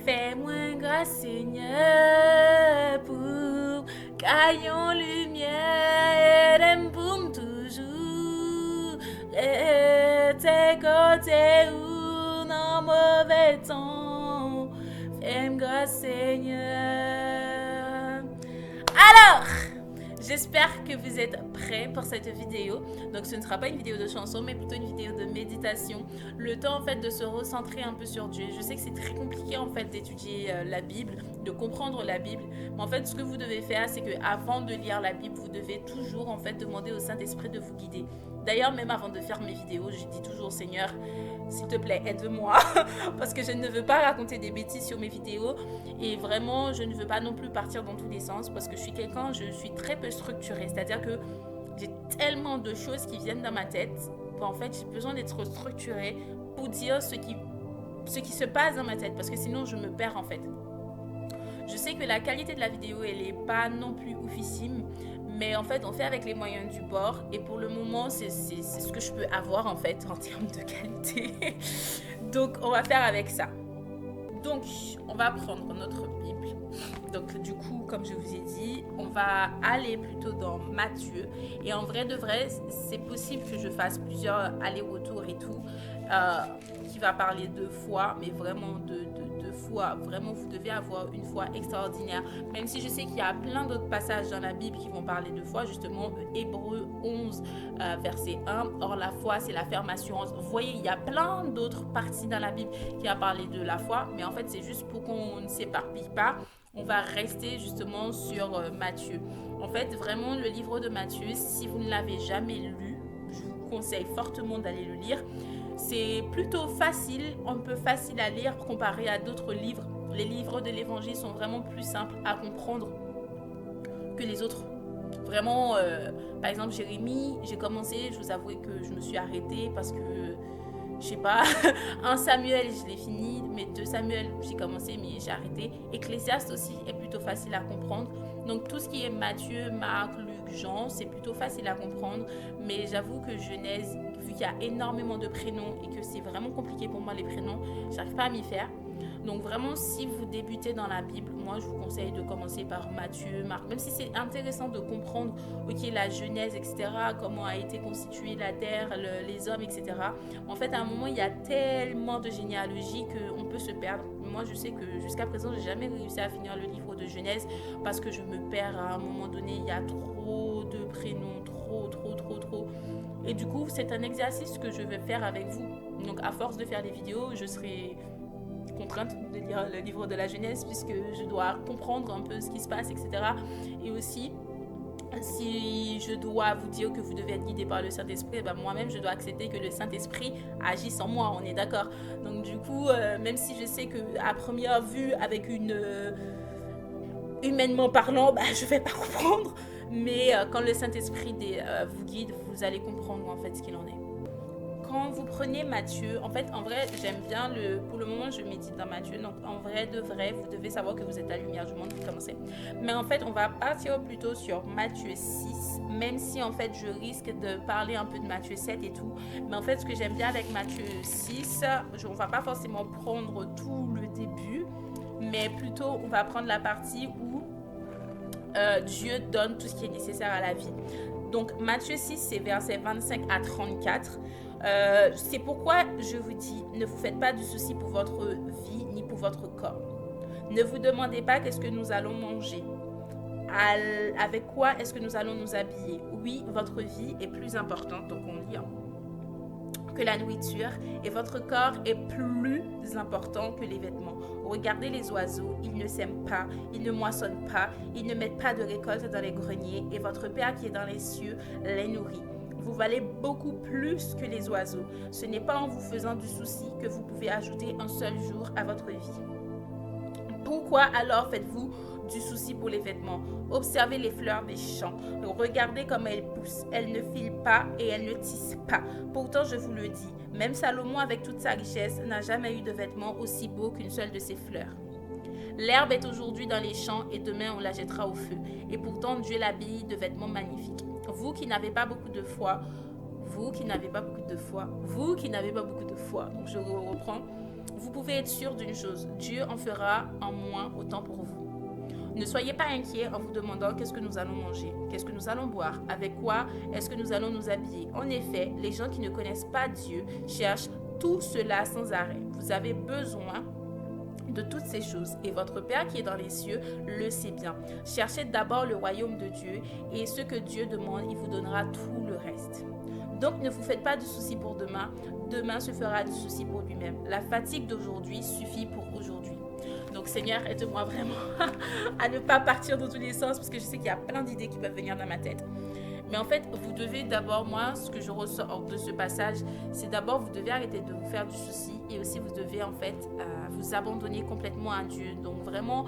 Fais-moi grâce, Seigneur, pour qu'ayons lumière, aime pour toujours. Et tes côtés ou non mauvais temps. Fais-moi grâce, Seigneur. Alors, j'espère que vous êtes prêts pour cette vidéo. Donc ce ne sera pas une vidéo de chanson, mais plutôt une vidéo de méditation. Le temps en fait de se recentrer un peu sur Dieu. Je sais que c'est très compliqué en fait d'étudier la Bible, de comprendre la Bible. Mais en fait, ce que vous devez faire, c'est que avant de lire la Bible, vous devez toujours en fait demander au Saint-Esprit de vous guider. D'ailleurs, même avant de faire mes vidéos, je dis toujours Seigneur, s'il te plaît, aide-moi parce que je ne veux pas raconter des bêtises sur mes vidéos et vraiment, je ne veux pas non plus partir dans tous les sens parce que je suis très peu structurée, c'est-à-dire que j'ai tellement de choses qui viennent dans ma tête. En fait, j'ai besoin d'être structurée pour dire ce qui se passe dans ma tête parce que sinon, je me perds en fait. Je sais que la qualité de la vidéo, elle n'est pas non plus oufissime, mais en fait, on fait avec les moyens du bord et pour le moment, c'est ce que je peux avoir en fait en termes de qualité. Donc, on va faire avec ça. Donc, on va prendre notre Bible. Donc, du coup, comme je vous ai dit, on va aller plutôt dans Matthieu. Et en vrai de vrai, c'est possible que je fasse plusieurs allers-retours et tout, qui va parler de foi, mais vraiment de foi. Vraiment, vous devez avoir une foi extraordinaire. Même si je sais qu'il y a plein d'autres passages dans la Bible qui vont parler de foi, justement, Hébreux 11, verset 1. Or, la foi, c'est la ferme assurance. Vous voyez, il y a plein d'autres parties dans la Bible qui a parlé de la foi, mais en fait, c'est juste pour qu'on ne s'éparpille pas. On va rester justement sur Matthieu. En fait, vraiment, le livre de Matthieu, si vous ne l'avez jamais lu, je vous conseille fortement d'aller le lire. C'est plutôt facile, un peu facile à lire comparé à d'autres livres. Les livres de l'évangile sont vraiment plus simples à comprendre que les autres. Vraiment, par exemple, Jérémie, j'ai commencé, je vous avoue que je me suis arrêtée parce que, je sais pas, 1 Samuel, je l'ai fini, mais 2 Samuel, j'ai commencé, mais j'ai arrêté. Ecclésiaste aussi est plutôt facile à comprendre. Donc, tout ce qui est Matthieu, Marc, Luc, Jean, c'est plutôt facile à comprendre. Mais j'avoue que Genèse, vu qu'il y a énormément de prénoms et que c'est vraiment compliqué pour moi les prénoms, j'arrive pas à m'y faire. Donc vraiment, si vous débutez dans la Bible, moi je vous conseille de commencer par Matthieu, Marc, même si c'est intéressant de comprendre, ok, la Genèse, etc., comment a été constituée la terre, les hommes, etc. En fait, à un moment, il y a tellement de généalogie qu'on peut se perdre. Moi, je sais que jusqu'à présent, j'ai jamais réussi à finir le livre de Genèse parce que je me perds à un moment donné, il y a trop de prénoms, trop. Et du coup, c'est un exercice que je vais faire avec vous. Donc, à force de faire des vidéos, je serai contrainte de lire le livre de la Genèse puisque je dois comprendre un peu ce qui se passe, etc. Et aussi, si je dois vous dire que vous devez être guidé par le Saint-Esprit, ben moi-même, je dois accepter que le Saint-Esprit agisse en moi, on est d'accord. Donc, du coup, même si je sais qu'à première vue, avec humainement parlant, je ne vais pas comprendre. Mais quand le Saint-Esprit vous guide, vous allez comprendre en fait ce qu'il en est. Quand vous prenez Matthieu, en fait, en vrai, j'aime bien pour le moment, je médite dans Matthieu. Donc, en vrai, de vrai, vous devez savoir que vous êtes la lumière du monde, vous commencez. Mais en fait, on va partir plutôt sur Matthieu 6, même si, en fait, je risque de parler un peu de Matthieu 7 et tout. Mais en fait, ce que j'aime bien avec Matthieu 6, on va pas forcément prendre tout le début, mais plutôt, on va prendre la partie où Dieu donne tout ce qui est nécessaire à la vie. Donc, Matthieu 6, c'est versets 25 à 34. C'est pourquoi je vous dis, ne vous faites pas du souci pour votre vie ni pour votre corps. Ne vous demandez pas qu'est-ce que nous allons manger. Avec quoi est-ce que nous allons nous habiller. Oui, votre vie est plus importante, donc on lit, que la nourriture, et votre corps est plus important que les vêtements. Regardez les oiseaux, ils ne sèment pas, ils ne moissonnent pas, ils ne mettent pas de récolte dans les greniers, et votre Père qui est dans les cieux les nourrit. Vous valez beaucoup plus que les oiseaux. Ce n'est pas en vous faisant du souci que vous pouvez ajouter un seul jour à votre vie. Pourquoi alors faites-vous du souci pour les vêtements? Observez les fleurs des champs. Regardez comme elles poussent. Elles ne filent pas et elles ne tissent pas. Pourtant, je vous le dis, même Salomon, avec toute sa richesse, n'a jamais eu de vêtements aussi beaux qu'une seule de ses fleurs. L'herbe est aujourd'hui dans les champs et demain on la jettera au feu. Et pourtant, Dieu l'habille de vêtements magnifiques. Vous qui n'avez pas beaucoup de foi, donc je reprends. vous pouvez être sûr d'une chose, Dieu en fera en moins autant pour vous. Ne soyez pas inquiets en vous demandant qu'est-ce que nous allons manger, qu'est-ce que nous allons boire, avec quoi est-ce que nous allons nous habiller. En effet, les gens qui ne connaissent pas Dieu cherchent tout cela sans arrêt. Vous avez besoin de toutes ces choses et votre Père qui est dans les cieux le sait bien. Cherchez d'abord le royaume de Dieu et ce que Dieu demande, il vous donnera tout le reste. Donc ne vous faites pas de soucis pour demain, demain se fera du souci pour lui-même. La fatigue d'aujourd'hui suffit pour aujourd'hui. Donc Seigneur, aide-moi vraiment à ne pas partir dans tous les sens parce que je sais qu'il y a plein d'idées qui peuvent venir dans ma tête. Mais en fait, vous devez d'abord, moi, ce que je ressors de ce passage, c'est d'abord, vous devez arrêter de vous faire du souci et aussi vous devez en fait vous abandonner complètement à Dieu. Donc vraiment,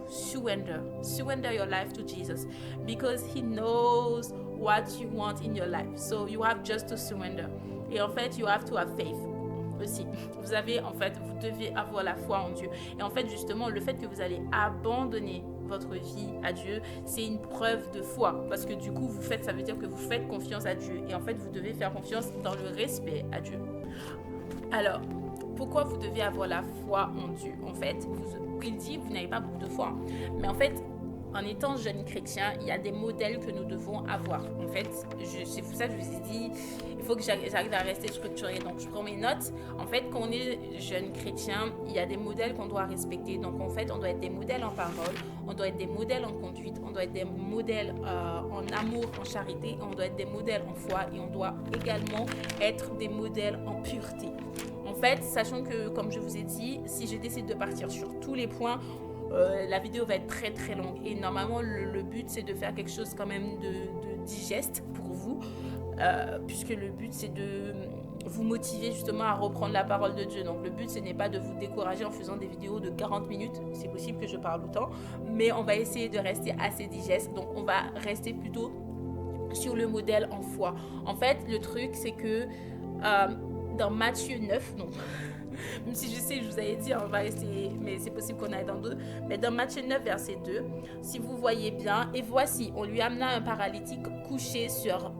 surrender your life to Jesus because He knows what you want in your life. So you have just to surrender. Et en fait, you have to have faith. Aussi, vous devez avoir la foi en Dieu. Et en fait, justement, le fait que vous allez abandonner votre vie à Dieu, c'est une preuve de foi. Parce que du coup, ça veut dire que vous faites confiance à Dieu. Et en fait, vous devez faire confiance dans le respect à Dieu. Alors, pourquoi vous devez avoir la foi en Dieu? En fait, il dit, vous n'avez pas beaucoup de foi. Mais en fait, en étant jeune chrétien, il y a des modèles que nous devons avoir. En fait, c'est pour ça que je vous ai dit, il faut que j'arrive à rester structurée. Donc, je prends mes notes. En fait, quand on est jeune chrétien, il y a des modèles qu'on doit respecter. Donc, en fait, on doit être des modèles en parole, on doit être des modèles en conduite, on doit être des modèles en amour, en charité, on doit être des modèles en foi et on doit également être des modèles en pureté. En fait, sachant que, comme je vous ai dit, si je décide de partir sur tous les points, la vidéo va être très très longue et normalement le but c'est de faire quelque chose quand même de digeste pour vous puisque le but c'est de vous motiver justement à reprendre la parole de Dieu. Donc le but ce n'est pas de vous décourager en faisant des vidéos de 40 minutes, c'est possible que je parle autant, mais on va essayer de rester assez digeste, donc on va rester plutôt sur le modèle en foi. En fait le truc c'est que dans Matthieu 9, donc même si je sais, je vous avais dit, on va rester, mais c'est possible qu'on aille dans deux. Mais dans Matthieu 9, verset 2, si vous voyez bien, et voici, on lui amena un paralytique couché sur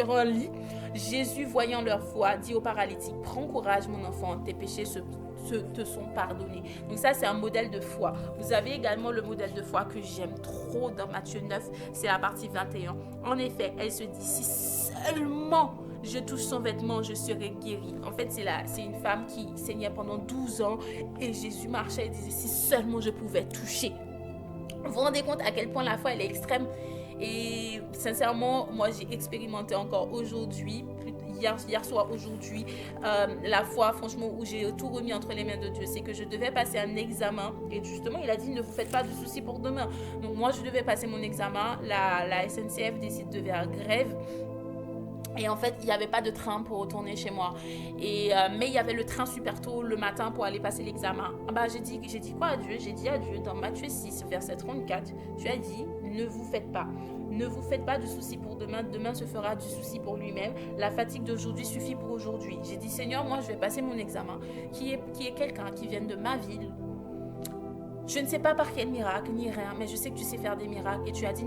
un lit. Jésus, voyant leur foi, dit au paralytique, prends courage, mon enfant, tes péchés te sont pardonnés. Donc ça, c'est un modèle de foi. Vous avez également le modèle de foi que j'aime trop dans Matthieu 9, c'est la partie 21. En effet, elle se dit, si seulement je touche son vêtement, je serai guérie. En fait, c'est une femme qui saignait pendant 12 ans et Jésus marchait et disait, si seulement je pouvais toucher. Vous vous rendez compte à quel point la foi, elle est extrême. Et sincèrement, moi, j'ai expérimenté encore aujourd'hui, hier soir, aujourd'hui, la foi, franchement, où j'ai tout remis entre les mains de Dieu. C'est que je devais passer un examen. Et justement, il a dit, ne vous faites pas de soucis pour demain. Donc moi, je devais passer mon examen. La SNCF décide de faire grève. Et en fait, il n'y avait pas de train pour retourner chez moi. Mais il y avait le train super tôt le matin pour aller passer l'examen. J'ai dit quoi à Dieu? J'ai dit à Dieu, dans Matthieu 6, verset 34, tu as dit, ne vous faites pas. Ne vous faites pas de soucis pour demain. Demain se fera du souci pour lui-même. La fatigue d'aujourd'hui suffit pour aujourd'hui. J'ai dit, Seigneur, moi, je vais passer mon examen. Qui est quelqu'un qui vient de ma ville. Je ne sais pas par quel miracle, ni rien, mais je sais que tu sais faire des miracles. Et tu as dit,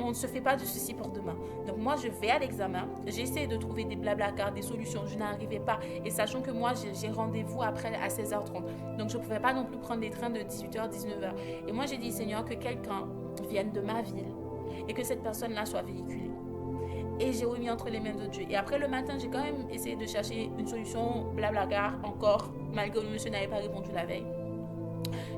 on ne se fait pas de soucis pour demain. Donc moi, je vais à l'examen. J'ai essayé de trouver des blablacar, des solutions. Je n'arrivais pas. Et sachant que moi, j'ai rendez-vous après à 16h30. Donc je ne pouvais pas non plus prendre des trains de 18h, 19h. Et moi, j'ai dit, Seigneur, que quelqu'un vienne de ma ville et que cette personne-là soit véhiculée. Et j'ai remis entre les mains de Dieu. Et après le matin, j'ai quand même essayé de chercher une solution blablacar encore, malgré que le monsieur n'avait pas répondu la veille.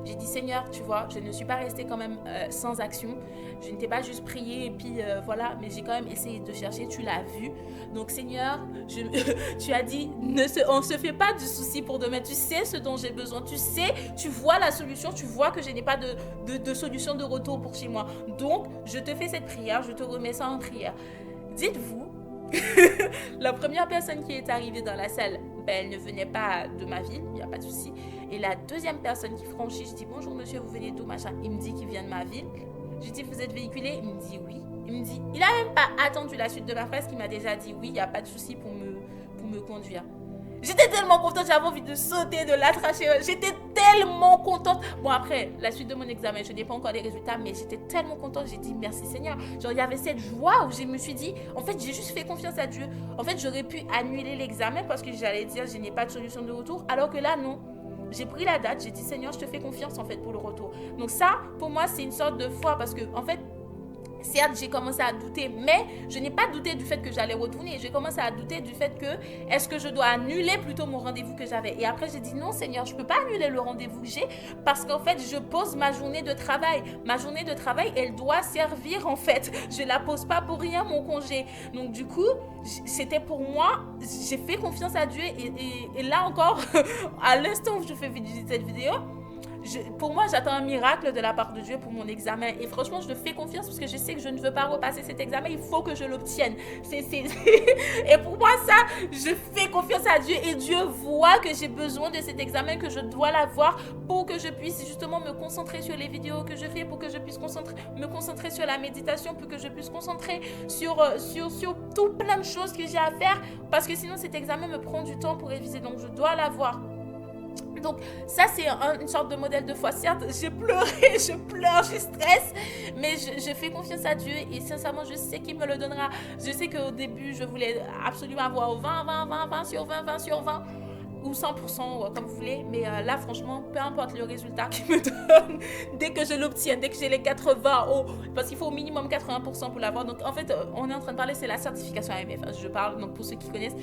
J'ai dit, Seigneur, tu vois, je ne suis pas restée quand même sans action. Je ne t'ai pas juste prié et puis voilà, mais j'ai quand même essayé de chercher, tu l'as vu. Donc Seigneur, tu as dit, on ne se fait pas de soucis pour demain. Tu sais ce dont j'ai besoin. Tu sais, tu vois la solution, tu vois que je n'ai pas de solution de retour pour chez moi. Donc, je te fais cette prière, je te remets ça en prière. Dites-vous, la première personne qui est arrivée dans la salle, elle ne venait pas de ma ville, il n'y a pas de souci. Et la deuxième personne qui franchit, je dis bonjour monsieur, vous venez d'où machin. Il me dit qu'il vient de ma ville. Je dis vous êtes véhiculé? Il me dit oui. Il me dit, il n'a même pas attendu la suite de ma phrase, qui m'a déjà dit oui, il n'y a pas de souci pour me conduire. J'étais tellement contente, j'avais envie de sauter, de l'attracher. J'étais tellement contente. Bon, après, la suite de mon examen, je n'ai pas encore les résultats, mais j'étais tellement contente. J'ai dit merci Seigneur. Genre, il y avait cette joie où je me suis dit, en fait, j'ai juste fait confiance à Dieu. En fait, j'aurais pu annuler l'examen parce que j'allais dire, je n'ai pas de solution de retour. Alors que là, non. J'ai pris la date, j'ai dit Seigneur, je te fais confiance en fait pour le retour. Donc ça, pour moi, c'est une sorte de foi parce que, en fait, certes, j'ai commencé à douter, mais je n'ai pas douté du fait que j'allais retourner. J'ai commencé à douter du fait que, est-ce que je dois annuler plutôt mon rendez-vous que j'avais? Et après, j'ai dit, non, Seigneur, je ne peux pas annuler le rendez-vous que j'ai parce qu'en fait, je pose ma journée de travail. Ma journée de travail, elle doit servir, en fait. Je ne la pose pas pour rien, mon congé. Donc, du coup, c'était pour moi, j'ai fait confiance à Dieu. Et là encore, à l'instant où je fais cette vidéo, pour moi, j'attends un miracle de la part de Dieu pour mon examen. Et franchement, je le fais confiance parce que je sais que je ne veux pas repasser cet examen. Il faut que je l'obtienne. Et pour moi, ça, je fais confiance à Dieu. Et Dieu voit que j'ai besoin de cet examen, que je dois l'avoir pour que je puisse justement me concentrer sur les vidéos que je fais, pour que je puisse me concentrer sur la méditation, pour que je puisse me concentrer sur tout plein de choses que j'ai à faire. Parce que sinon, cet examen me prend du temps pour réviser. Donc, je dois l'avoir. Donc ça c'est une sorte de modèle de foi. Certes, j'ai pleuré, je pleure, je stresse, mais je fais confiance à Dieu et sincèrement je sais qu'il me le donnera. Je sais qu'au début je voulais absolument avoir 20 sur 20 ou 100% comme vous voulez, mais là franchement peu importe le résultat qu'il me donne, dès que je l'obtiens, dès que j'ai les 80 parce qu'il faut au minimum 80% pour l'avoir. Donc en fait on est en train de parler, c'est la certification AMF, je parle donc pour ceux qui connaissent.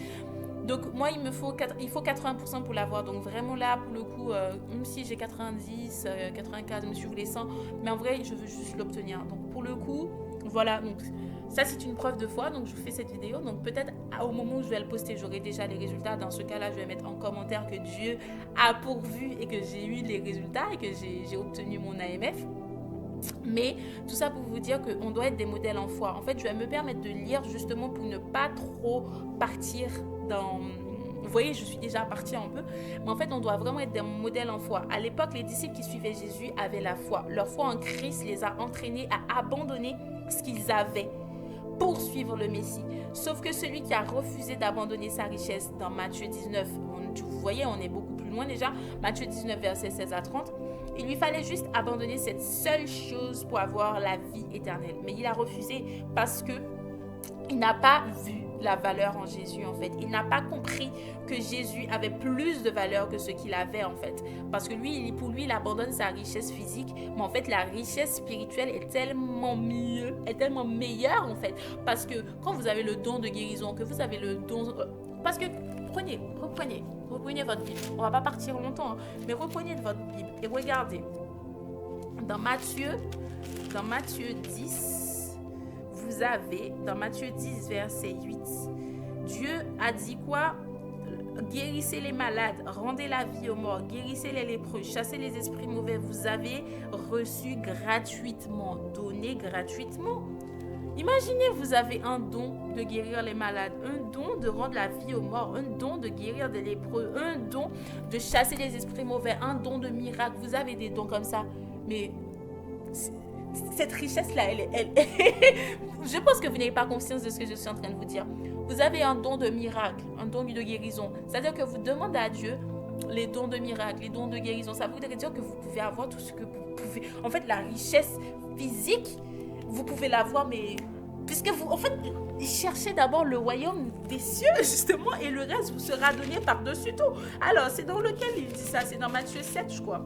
Donc moi il faut 80% pour l'avoir. Donc vraiment là pour le coup, même si j'ai 90, 95, je me suis voulu 100, mais en vrai je veux juste l'obtenir. Donc pour le coup, voilà, donc ça c'est une preuve de foi. Donc je fais cette vidéo. Donc peut-être au moment où je vais le poster, j'aurai déjà les résultats. Dans ce cas-là, je vais mettre en commentaire que Dieu a pourvu et que j'ai eu les résultats et que j'ai obtenu mon AMF. Mais tout ça pour vous dire qu'on doit être des modèles en foi. En fait, je vais me permettre de lire justement pour ne pas trop partir dans... Vous voyez, je suis déjà partie un peu. Mais en fait, on doit vraiment être des modèles en foi. À l'époque, les disciples qui suivaient Jésus avaient la foi. Leur foi en Christ les a entraînés à abandonner ce qu'ils avaient pour suivre le Messie. Sauf que celui qui a refusé d'abandonner sa richesse dans Matthieu 19, vous voyez, on est beaucoup plus loin déjà. Matthieu 19, versets 16 à 30. Il lui fallait juste abandonner cette seule chose pour avoir la vie éternelle. Mais il a refusé parce que il n'a pas vu la valeur en Jésus en fait. Il n'a pas compris que Jésus avait plus de valeur que ce qu'il avait en fait. Parce que pour lui, il abandonne sa richesse physique. Mais en fait, la richesse spirituelle est tellement mieux, est tellement meilleure en fait. Parce que quand vous avez le don de guérison, que vous avez le don... Parce que reprenez votre Bible. On va pas partir longtemps, mais reprenez votre Bible et regardez. Dans Matthieu 10, vous avez, dans Matthieu 10, verset 8, Dieu a dit quoi? Guérissez les malades, rendez la vie aux morts, guérissez les lépreux, chassez les esprits mauvais. Vous avez reçu gratuitement, donné gratuitement. Imaginez, vous avez un don de guérir les malades, un don de rendre la vie aux morts, un don de guérir des lépreux, un don de chasser les esprits mauvais, un don de miracle. Vous avez des dons comme ça. Mais cette richesse-là, elle je pense que vous n'avez pas conscience de ce que je suis en train de vous dire. Vous avez un don de miracle, un don de guérison. C'est-à-dire que vous demandez à Dieu les dons de miracle, les dons de guérison. Ça voudrait dire que vous pouvez avoir tout ce que vous pouvez. En fait, la richesse physique, vous pouvez l'avoir, mais puisque vous, en fait, cherchez d'abord le royaume des cieux, justement, et le reste vous sera donné par-dessus tout. Alors, c'est dans lequel il dit ça? C'est dans Matthieu 7, je crois.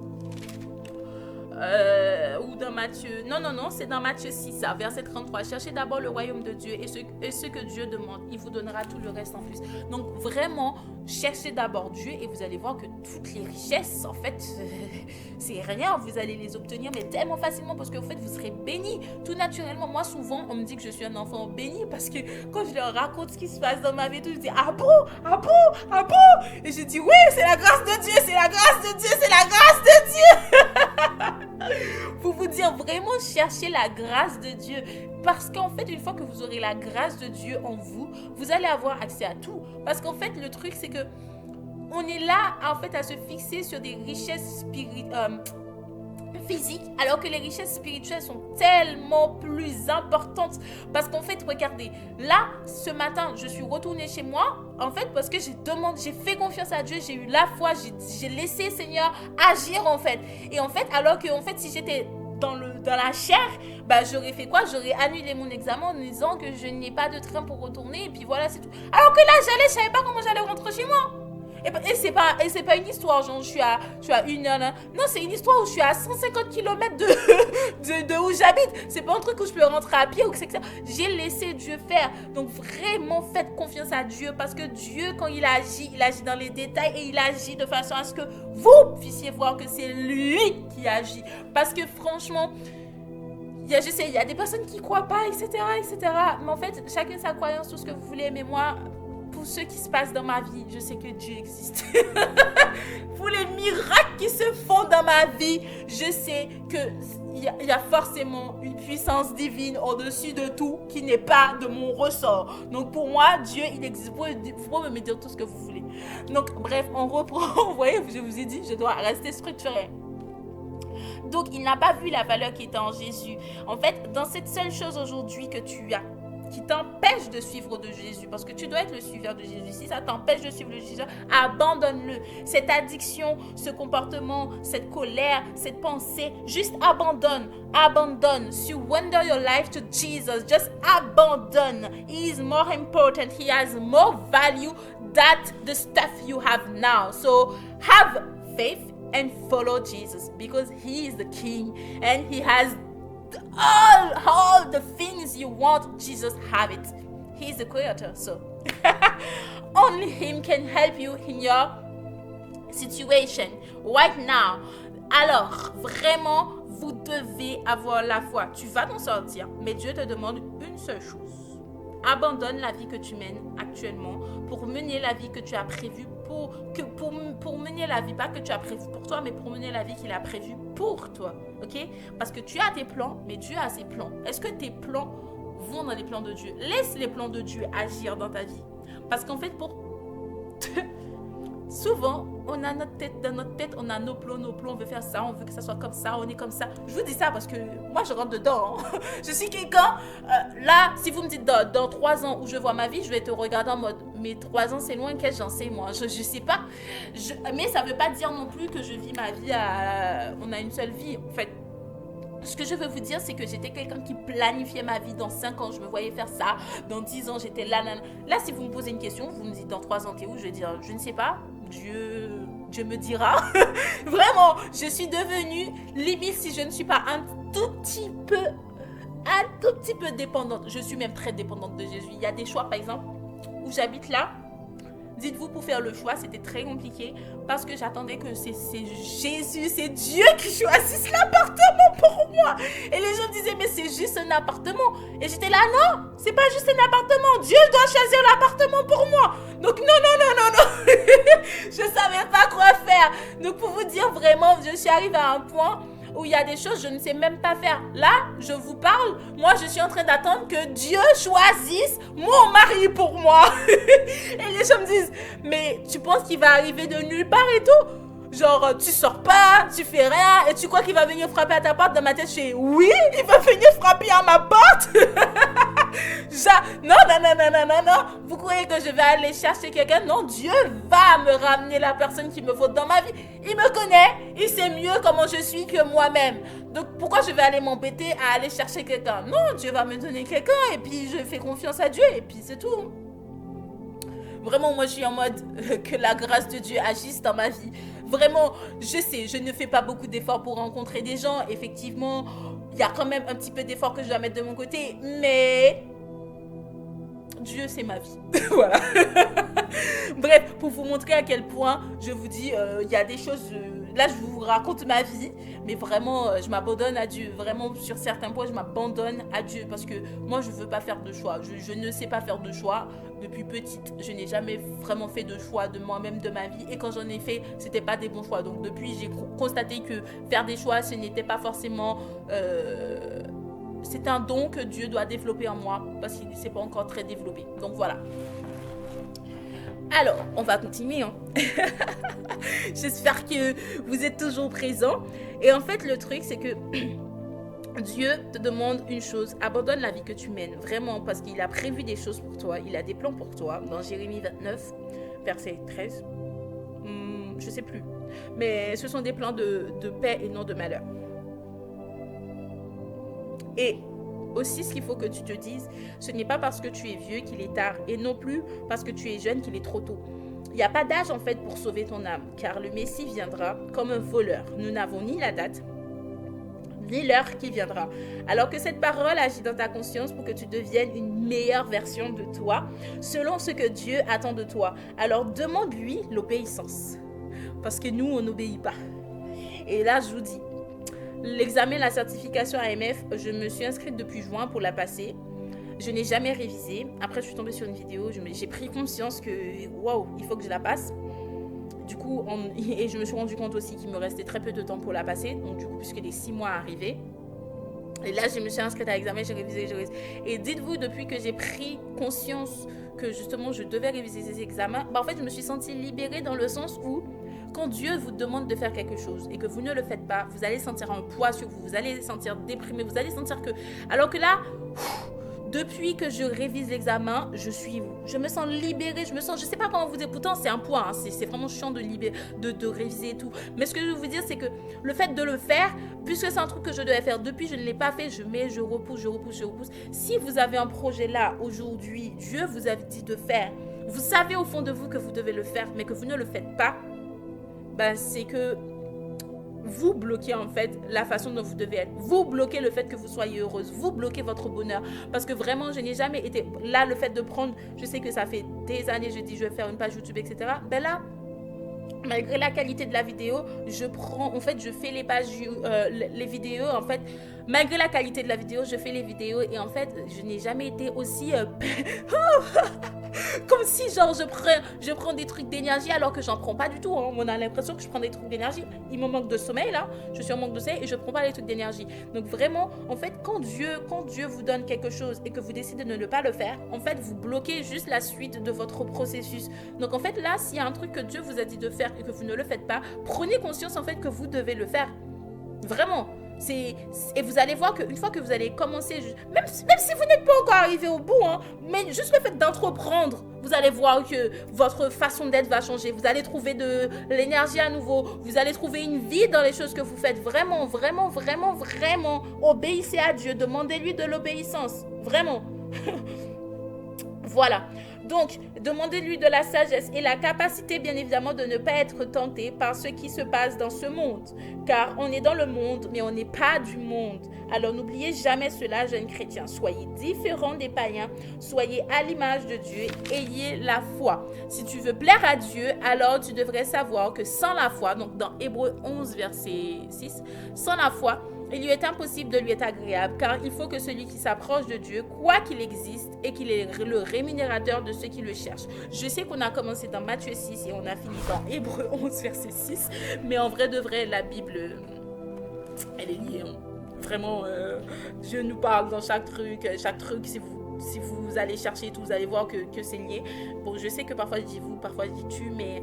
Ou dans Matthieu... Non, c'est dans Matthieu 6, verset 33. Cherchez d'abord le royaume de Dieu et ce que Dieu demande. Il vous donnera tout le reste en plus. Donc, vraiment, cherchez d'abord Dieu et vous allez voir que toutes les richesses, en fait, c'est rien. Vous allez les obtenir, mais tellement facilement parce qu'en fait, vous serez bénis. Tout naturellement, moi, souvent, on me dit que je suis un enfant béni parce que quand je leur raconte ce qui se passe dans ma vie, je dis « Ah bon ?» Et je dis « Oui, c'est la grâce de Dieu, c'est la grâce de Dieu, c'est la grâce de Dieu !» Pour vous dire vraiment, cherchez la grâce de Dieu. Parce qu'en fait, une fois que vous aurez la grâce de Dieu en vous, vous allez avoir accès à tout. Parce qu'en fait, le truc, c'est que on est là, en fait, à se fixer sur des richesses spirituelles. physique, alors que les richesses spirituelles sont tellement plus importantes. Parce qu'en fait, regardez, là, ce matin, je suis retournée chez moi, en fait, parce que j'ai fait confiance à Dieu, j'ai eu la foi, j'ai laissé Seigneur agir, en fait. Et en fait, alors que, en fait, si j'étais dans la chair, bah, j'aurais fait quoi? J'aurais annulé mon examen en disant que je n'ai pas de train pour retourner, et puis voilà, c'est tout. Alors que là, je savais pas comment j'allais rentrer chez moi. Et c'est pas une histoire, genre je suis à 1 heure. Non, c'est une histoire où je suis à 150 km de où j'habite. C'est pas un truc où je peux rentrer à pied ou que c'est que ça. J'ai laissé Dieu faire. Donc vraiment, faites confiance à Dieu parce que Dieu, quand il agit dans les détails et il agit de façon à ce que vous puissiez voir que c'est lui qui agit. Parce que franchement, je sais, il y a des personnes qui croient pas, etc. Mais en fait, chacun sa croyance, tout ce que vous voulez. Mais moi, pour ce qui se passe dans ma vie, je sais que Dieu existe. Pour les miracles qui se font dans ma vie, je sais qu'il y a forcément une puissance divine au-dessus de tout qui n'est pas de mon ressort. Donc pour moi, Dieu, il existe. Vous pouvez me dire tout ce que vous voulez. Donc bref, on reprend. Vous voyez, je vous ai dit, je dois rester structurée. Donc il n'a pas vu la valeur qui était en Jésus. En fait, dans cette seule chose aujourd'hui que tu as, qui t'empêche de suivre de Jésus, parce que tu dois être le suiveur de Jésus. Si ça t'empêche de suivre le Jésus, abandonne-le. Cette addiction, ce comportement, cette colère, cette pensée, juste abandonne. Surrender your life to Jesus. Just abandon. He is more important. He has more value than the stuff you have now. So have faith and follow Jesus because he is the King and he has all the things you want. Jesus have it. He's the creator, so only him can help you in your situation right now. Alors vraiment, vous devez avoir la foi. Tu vas t'en sortir, mais Dieu te demande une seule chose: abandonne la vie que tu mènes actuellement pour mener la vie que tu as prévue pour mener la vie, pas que tu as prévu pour toi, mais pour mener la vie qu'il a prévue pour toi, ok? Parce que tu as tes plans, mais Dieu a ses plans. Est-ce que tes plans vont dans les plans de Dieu? Laisse les plans de Dieu agir dans ta vie. Parce qu'en fait, souvent, on a dans notre tête, on a nos plans, on veut faire ça, on veut que ça soit comme ça, on est comme ça. Je vous dis ça parce que moi, je rentre dedans. Hein. Je suis quelqu'un, là, si vous me dites dans 3 ans où je vois ma vie, je vais te regarder en mode, mais 3 ans, c'est loin, qu'est-ce que j'en sais, moi? Je sais pas. Mais ça veut pas dire non plus que je vis ma vie on a une seule vie, en fait. Ce que je veux vous dire, c'est que j'étais quelqu'un qui planifiait ma vie. Dans 5 ans, je me voyais faire ça. Dans 10 ans, j'étais là. Là, si vous me posez une question, vous me dites dans 3 ans, t'es où? Je vais dire, je ne sais pas. Dieu me dira. Vraiment, je suis devenue, limite, si je ne suis pas un tout petit peu dépendante. Je suis même très dépendante de Jésus. Il y a des choix, par exemple, où j'habite là. Dites-vous, pour faire le choix, c'était très compliqué parce que j'attendais que c'est Jésus, c'est Dieu qui choisisse l'appartement pour moi. Et les gens me disaient, mais c'est juste un appartement. Et j'étais là, non, c'est pas juste un appartement. Dieu doit choisir l'appartement pour moi. Donc non. Je savais pas quoi faire. Donc pour vous dire vraiment, je suis arrivée à un point où il y a des choses que je ne sais même pas faire. Là, je vous parle, moi je suis en train d'attendre que Dieu choisisse mon mari pour moi. Et les gens me disent, mais tu penses qu'il va arriver de nulle part et tout? Genre, tu sors pas, tu fais rien, et tu crois qu'il va venir frapper à ta porte? Dans ma tête, je fais, oui, il va venir frapper à ma porte. Non. Vous croyez que je vais aller chercher quelqu'un? Non, Dieu va me ramener la personne qu'il me faut dans ma vie. Il me connaît, il sait mieux comment je suis que moi-même. Donc, pourquoi je vais aller m'embêter à aller chercher quelqu'un? Non, Dieu va me donner quelqu'un, et puis je fais confiance à Dieu, et puis c'est tout. Vraiment, moi, je suis en mode que la grâce de Dieu agisse dans ma vie. Vraiment, je sais, je ne fais pas beaucoup d'efforts pour rencontrer des gens. Effectivement, il y a quand même un petit peu d'efforts que je dois mettre de mon côté. Mais Dieu, c'est ma vie. Voilà. Bref, pour vous montrer à quel point, je vous dis, il y a des choses... là, je vous raconte ma vie. Mais vraiment, je m'abandonne à Dieu. Vraiment, sur certains points, je m'abandonne à Dieu. Parce que moi, je ne veux pas faire de choix. Je ne sais pas faire de choix. Depuis petite, je n'ai jamais vraiment fait de choix de moi-même, de ma vie. Et quand j'en ai fait, c'était pas des bons choix. Donc depuis, j'ai constaté que faire des choix, ce n'était pas forcément... c'est un don que Dieu doit développer en moi. Parce qu'il ne s'est pas encore très développé. Donc voilà. Alors, on va continuer. Hein. J'espère que vous êtes toujours présents. Et en fait, le truc, c'est que Dieu te demande une chose, abandonne la vie que tu mènes, vraiment, parce qu'il a prévu des choses pour toi, il a des plans pour toi. Dans Jérémie 29, verset 13, je sais plus, mais ce sont des plans de paix et non de malheur. Et aussi, ce qu'il faut que tu te dises, ce n'est pas parce que tu es vieux qu'il est tard, et non plus parce que tu es jeune qu'il est trop tôt. Il n'y a pas d'âge en fait pour sauver ton âme, car le Messie viendra comme un voleur. Nous n'avons ni la date, ni l'heure qui viendra. Alors que cette parole agit dans ta conscience pour que tu deviennes une meilleure version de toi, selon ce que Dieu attend de toi. Alors demande-lui l'obéissance, parce que nous, on n'obéit pas. Et là, je vous dis, l'examen, la certification AMF, je me suis inscrite depuis juin pour la passer. Je n'ai jamais révisé. Après, je suis tombée sur une vidéo, j'ai pris conscience que, waouh, il faut que je la passe. Du coup, et je me suis rendu compte aussi qu'il me restait très peu de temps pour la passer. Donc, du coup, puisque les 6 mois arrivaient. Et là, je me suis inscrite à l'examen, j'ai révisé. Et dites-vous, depuis que j'ai pris conscience que justement, je devais réviser ces examens, en fait, je me suis sentie libérée dans le sens où, quand Dieu vous demande de faire quelque chose et que vous ne le faites pas, vous allez sentir un poids sur vous, vous allez sentir déprimé, vous allez sentir que... Alors que là... Depuis que je révise l'examen, je me sens libérée, je sais pas comment vous dire, pourtant c'est un poids, hein, c'est vraiment chiant de réviser et tout. Mais ce que je veux vous dire, c'est que le fait de le faire, puisque c'est un truc que je devais faire depuis, je ne l'ai pas fait, je repousse. Si vous avez un projet là, aujourd'hui, Dieu vous a dit de faire, vous savez au fond de vous que vous devez le faire, mais que vous ne le faites pas, ben c'est que... vous bloquez en fait la façon dont vous devez être. Vous bloquez le fait que vous soyez heureuse. Vous bloquez votre bonheur. Parce que vraiment, je n'ai jamais été... Là, le fait de prendre... Je sais que ça fait des années, je dis, je vais faire une page YouTube, etc. Ben là, malgré la qualité de la vidéo, je fais les pages, les vidéos, en fait, malgré la qualité de la vidéo, je fais les vidéos et en fait, je n'ai jamais été aussi... comme si genre je prends des trucs d'énergie alors que j'en prends pas du tout, hein. On a l'impression que je prends des trucs d'énergie, il me manque de sommeil là, je suis en manque de sommeil et je prends pas les trucs d'énergie. Donc vraiment, en fait, quand Dieu vous donne quelque chose et que vous décidez de ne pas le faire, en fait, vous bloquez juste la suite de votre processus. Donc en fait, là, s'il y a un truc que Dieu vous a dit de faire et que vous ne le faites pas, prenez conscience en fait que vous devez le faire. Vraiment. Et vous allez voir qu'une fois que vous allez commencer, même si vous n'êtes pas encore arrivé au bout, hein, mais juste le fait d'entreprendre, vous allez voir que votre façon d'être va changer. Vous allez trouver de l'énergie à nouveau. Vous allez trouver une vie dans les choses que vous faites. Vraiment, vraiment, vraiment, vraiment. Obéissez à Dieu. Demandez-lui de l'obéissance. Vraiment. Voilà. Donc, demandez-lui de la sagesse et la capacité, bien évidemment, de ne pas être tenté par ce qui se passe dans ce monde. Car on est dans le monde, mais on n'est pas du monde. Alors, n'oubliez jamais cela, jeunes chrétiens. Soyez différents des païens. Soyez à l'image de Dieu. Ayez la foi. Si tu veux plaire à Dieu, alors tu devrais savoir que sans la foi, donc dans Hébreux 11, verset 6, sans la foi, il lui est impossible de lui être agréable, car il faut que celui qui s'approche de Dieu, quoi qu'il existe, et qu'il est le rémunérateur de ceux qui le cherchent. Je sais qu'on a commencé dans Matthieu 6 et on a fini dans Hébreux 11, verset 6, mais en vrai de vrai, la Bible, elle est liée. Vraiment, Dieu nous parle dans chaque truc, si vous allez chercher tout, vous allez voir que c'est lié. Bon, je sais que parfois je dis vous, parfois je dis tu, mais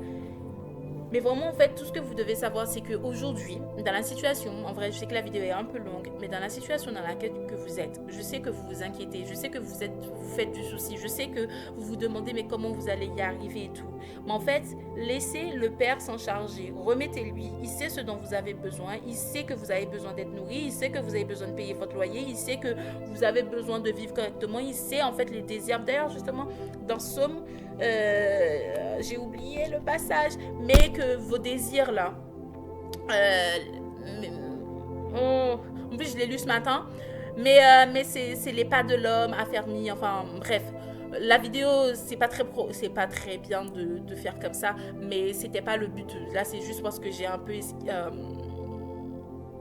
vraiment, en fait, tout ce que vous devez savoir, c'est qu'aujourd'hui, dans la situation, en vrai, je sais que la vidéo est un peu longue, mais dans la situation dans laquelle que vous êtes, je sais que vous vous inquiétez, je sais que vous faites du souci, je sais que vous vous demandez, mais comment vous allez y arriver et tout. Mais en fait, laissez le Père s'en charger, remettez-lui, il sait ce dont vous avez besoin, il sait que vous avez besoin d'être nourri, il sait que vous avez besoin de payer votre loyer, il sait que vous avez besoin de vivre correctement, il sait en fait les désirs. D'ailleurs, justement, dans Somme, j'ai oublié le passage, mais que vos désirs là, en plus je l'ai lu ce matin, mais c'est les pas de l'homme affermi, enfin bref. La vidéo, c'est pas très bien de faire comme ça, mais c'était pas le but. Là, c'est juste parce que j'ai un peu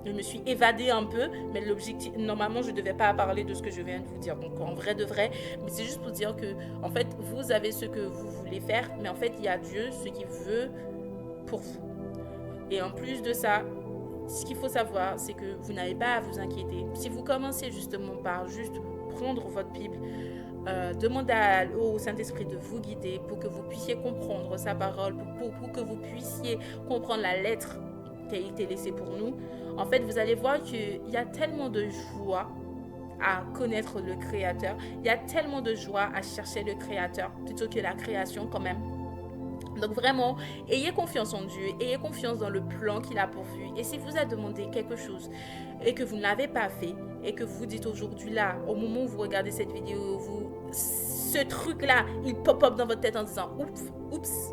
je me suis évadée un peu, mais l'objectif, normalement, je ne devais pas parler de ce que je viens de vous dire. Donc, en vrai de vrai, mais c'est juste pour dire que, en fait, vous avez ce que vous voulez faire, mais en fait, il y a Dieu, ce qu'il veut pour vous. Et en plus de ça, ce qu'il faut savoir, c'est que vous n'avez pas à vous inquiéter. Si vous commencez justement par juste prendre votre Bible, demandez au Saint-Esprit de vous guider pour que vous puissiez comprendre sa parole, pour que vous puissiez comprendre la lettre qui a été laissée pour nous. En fait, vous allez voir qu'il y a tellement de joie à connaître le Créateur. Il y a tellement de joie à chercher le Créateur plutôt que la création quand même. Donc vraiment, ayez confiance en Dieu, ayez confiance dans le plan qu'il a pourvu. Et si vous a demandé quelque chose et que vous ne l'avez pas fait, et que vous dites aujourd'hui là, au moment où vous regardez cette vidéo, ce truc-là, il pop-up dans votre tête en disant oups.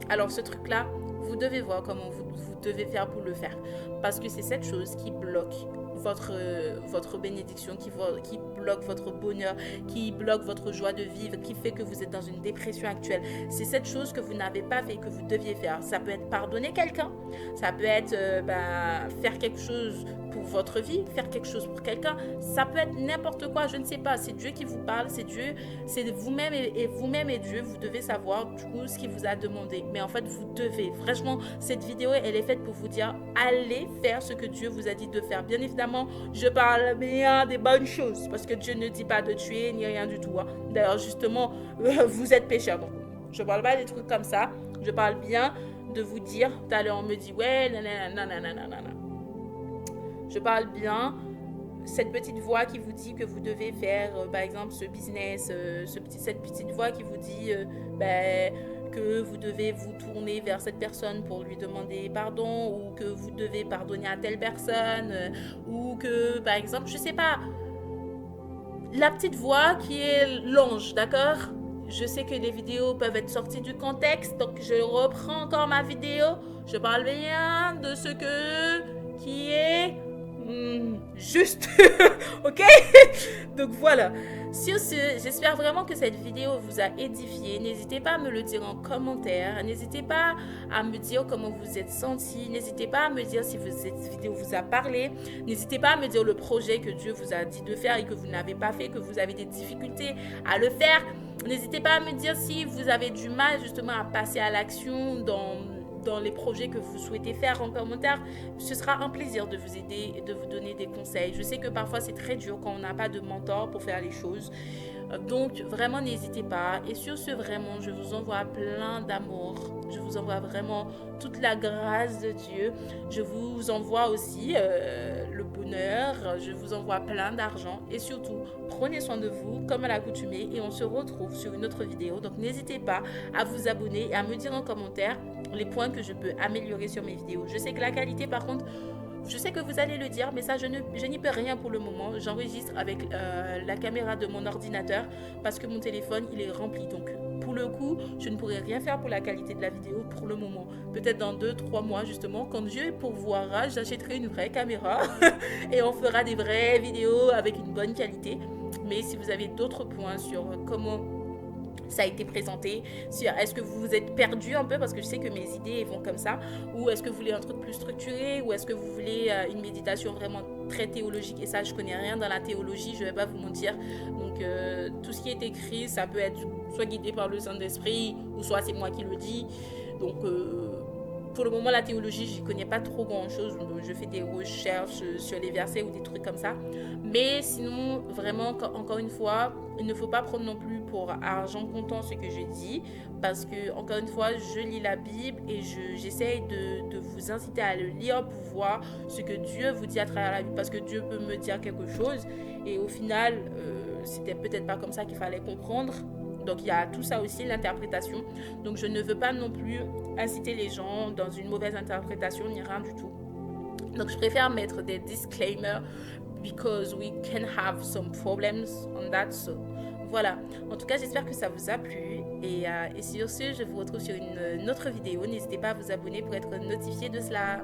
Alors ce truc-là, vous devez voir comment vous devez faire pour le faire. Parce que c'est cette chose qui bloque votre bénédiction, qui bloque votre bonheur, qui bloque votre joie de vivre, qui fait que vous êtes dans une dépression actuelle. C'est cette chose que vous n'avez pas fait, que vous deviez faire. Ça peut être pardonner quelqu'un, ça peut être faire quelque chose pour votre vie, faire quelque chose pour quelqu'un, ça peut être n'importe quoi, je ne sais pas, c'est Dieu qui vous parle, c'est Dieu, c'est vous-même et vous-même et Dieu, vous devez savoir du coup ce qu'il vous a demandé. Mais en fait, vous devez, franchement, cette vidéo, elle est faite pour vous dire, allez faire ce que Dieu vous a dit de faire. Bien évidemment, je parle bien des bonnes choses, parce que Dieu ne dit pas de tuer, ni rien du tout. Hein. D'ailleurs, justement, vous êtes pécheurs, donc je parle pas des trucs comme ça, je parle bien de vous dire, tout à l'heure on me dit, ouais, nanana. Je parle bien, cette petite voix qui vous dit que vous devez faire, par exemple, ce business, cette petite voix qui vous dit que vous devez vous tourner vers cette personne pour lui demander pardon, ou que vous devez pardonner à telle personne, ou que, par exemple, je sais pas, la petite voix qui est l'ange, d'accord ? Je sais que les vidéos peuvent être sorties du contexte, donc je reprends encore ma vidéo. Je parle bien de ce qui est juste, ok? Donc voilà. Sur ce, j'espère vraiment que cette vidéo vous a édifié. N'hésitez pas à me le dire en commentaire. N'hésitez pas à me dire comment vous êtes senti. N'hésitez pas à me dire si cette vidéo vous a parlé. N'hésitez pas à me dire le projet que Dieu vous a dit de faire et que vous n'avez pas fait, que vous avez des difficultés à le faire. N'hésitez pas à me dire si vous avez du mal justement à passer à l'action dans les projets que vous souhaitez faire en commentaire. Ce sera un plaisir de vous aider et de vous donner des conseils. Je sais que parfois c'est très dur quand on n'a pas de mentor pour faire les choses. Donc vraiment n'hésitez pas. Et sur ce, vraiment, je vous envoie plein d'amour. Je vous envoie vraiment toute la grâce de Dieu. Je vous envoie aussi le bonheur. Je vous envoie plein d'argent. Et surtout, prenez soin de vous comme à l'accoutumée. Et on se retrouve sur une autre vidéo. Donc n'hésitez pas à vous abonner et à me dire en commentaire les points que je peux améliorer sur mes vidéos. Je sais que la qualité, par contre, je sais que vous allez le dire, mais ça, je n'y peux rien pour le moment. J'enregistre avec la caméra de mon ordinateur parce que mon téléphone, il est rempli. Donc, pour le coup, je ne pourrai rien faire pour la qualité de la vidéo pour le moment. Peut-être dans 2-3 mois, justement, quand Dieu pourvoira, j'achèterai une vraie caméra et on fera des vraies vidéos avec une bonne qualité. Mais si vous avez d'autres points sur comment ça a été présenté, est-ce que vous vous êtes perdu un peu, parce que je sais que mes idées vont comme ça, ou est-ce que vous voulez un truc plus structuré, ou est-ce que vous voulez une méditation vraiment très théologique, et ça je connais rien dans la théologie, je vais pas vous mentir, donc tout ce qui est écrit, ça peut être soit guidé par le Saint-Esprit, ou soit c'est moi qui le dis, donc pour le moment, la théologie, je n'y connais pas trop grand-chose. Je fais des recherches sur les versets ou des trucs comme ça. Mais sinon, vraiment, encore une fois, il ne faut pas prendre non plus pour argent comptant ce que je dis. Parce que, encore une fois, je lis la Bible et j'essaye de vous inciter à le lire pour voir ce que Dieu vous dit à travers la Bible. Parce que Dieu peut me dire quelque chose. Et au final, c'était peut-être pas comme ça qu'il fallait comprendre. Donc il y a tout ça aussi, l'interprétation. Donc je ne veux pas non plus inciter les gens dans une mauvaise interprétation ni rien du tout. Donc je préfère mettre des disclaimers because we can have some problems on that. So voilà. En tout cas, j'espère que ça vous a plu. Et sur ce, je vous retrouve sur une autre vidéo. N'hésitez pas à vous abonner pour être notifié de cela.